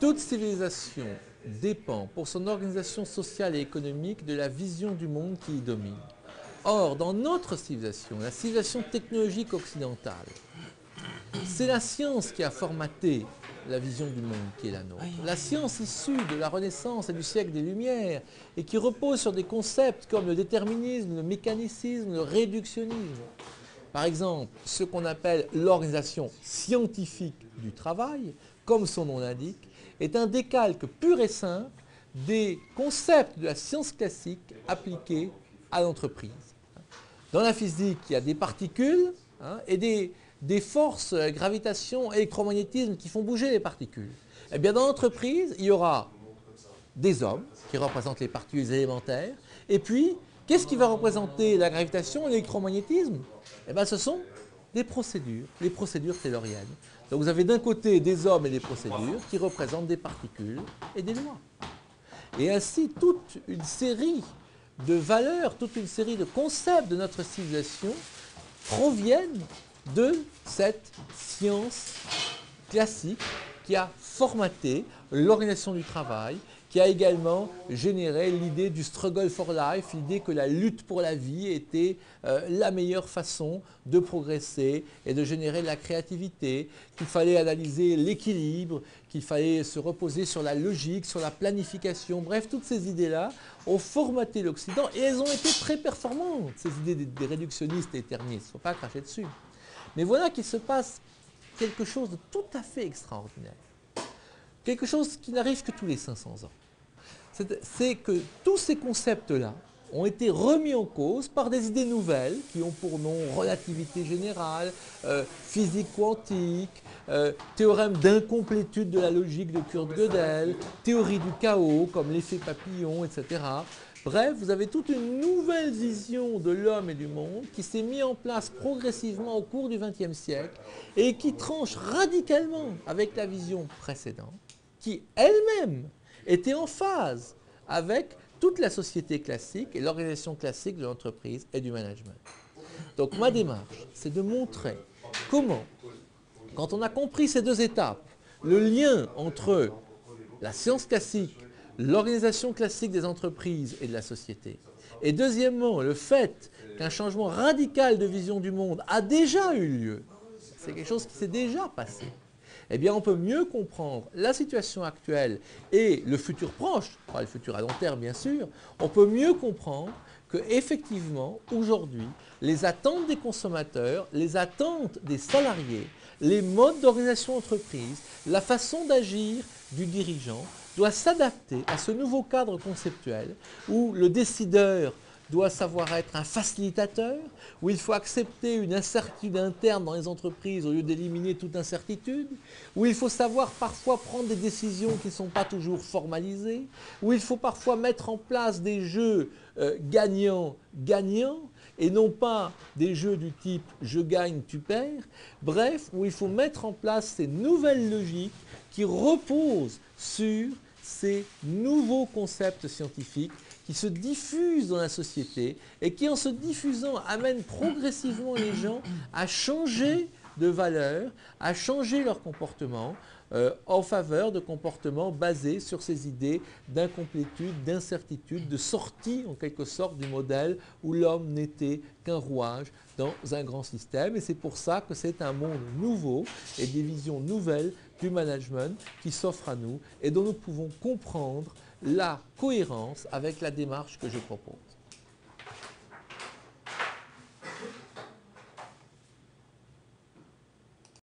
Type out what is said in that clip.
Toute civilisation dépend pour son organisation sociale et économique de la vision du monde qui y domine. Or, dans notre civilisation, la civilisation technologique occidentale, c'est la science qui a formaté la vision du monde qui est la nôtre. La science issue de la Renaissance et du siècle des Lumières et qui repose sur des concepts comme le déterminisme, le mécanicisme, le réductionnisme. Par exemple, ce qu'on appelle l'organisation scientifique du travail, comme son nom l'indique, est un décalque pur et simple des concepts de la science classique appliqués à l'entreprise. Dans la physique, il y a des particules et des forces, gravitation, électromagnétisme qui font bouger les particules. Eh bien, dans l'entreprise, il y aura des hommes qui représentent les particules élémentaires. Et puis, qu'est-ce qui va représenter la gravitation et l'électromagnétisme? Eh bien, ce sont des procédures, les procédures tayloriennes. Donc, vous avez d'un côté des hommes et des procédures qui représentent des particules et des lois. Et ainsi, toute une série de valeurs, toute une série de concepts de notre civilisation proviennent de cette science classique qui a formaté l'organisation du travail, qui a également généré l'idée du struggle for life, l'idée que la lutte pour la vie était la meilleure façon de progresser et de générer de la créativité, qu'il fallait analyser l'équilibre, qu'il fallait se reposer sur la logique, sur la planification. Bref, toutes ces idées-là ont formaté l'Occident et elles ont été très performantes, ces idées des réductionnistes et éternistes. Il ne faut pas cracher dessus. Mais voilà qu'il se passe quelque chose de tout à fait extraordinaire. Quelque chose qui n'arrive que tous les 500 ans. C'est que tous ces concepts-là ont été remis en cause par des idées nouvelles qui ont pour nom relativité générale, physique quantique, théorème d'incomplétude de la logique de Kurt Gödel, théorie du chaos comme l'effet papillon, etc. Bref, vous avez toute une nouvelle vision de l'homme et du monde qui s'est mise en place progressivement au cours du XXe siècle et qui tranche radicalement avec la vision précédente, qui elle-même était en phase avec toute la société classique et l'organisation classique de l'entreprise et du management. Donc ma démarche, c'est de montrer comment, quand on a compris ces deux étapes, le lien entre la science classique, l'organisation classique des entreprises et de la société, et deuxièmement, le fait qu'un changement radical de vision du monde a déjà eu lieu, c'est quelque chose qui s'est déjà passé, eh bien on peut mieux comprendre la situation actuelle et le futur proche, pas le futur à long terme bien sûr, on peut mieux comprendre qu'effectivement, aujourd'hui, les attentes des consommateurs, les attentes des salariés, les modes d'organisation d'entreprise, la façon d'agir du dirigeant doit s'adapter à ce nouveau cadre conceptuel où le décideur doit savoir être un facilitateur, où il faut accepter une incertitude interne dans les entreprises au lieu d'éliminer toute incertitude, où il faut savoir parfois prendre des décisions qui ne sont pas toujours formalisées, où il faut parfois mettre en place des jeux gagnant-gagnant, et non pas des jeux du type « je gagne, tu perds ». Bref, où il faut mettre en place ces nouvelles logiques qui reposent sur ces nouveaux concepts scientifiques qui se diffusent dans la société et qui, en se diffusant, amènent progressivement les gens à changer de valeur, à changer leur comportement en faveur de comportements basés sur ces idées d'incomplétude, d'incertitude, de sortie en quelque sorte du modèle où l'homme n'était qu'un rouage dans un grand système. Et c'est pour ça que c'est un monde nouveau et des visions nouvelles du management qui s'offrent à nous et dont nous pouvons comprendre la cohérence avec la démarche que je propose.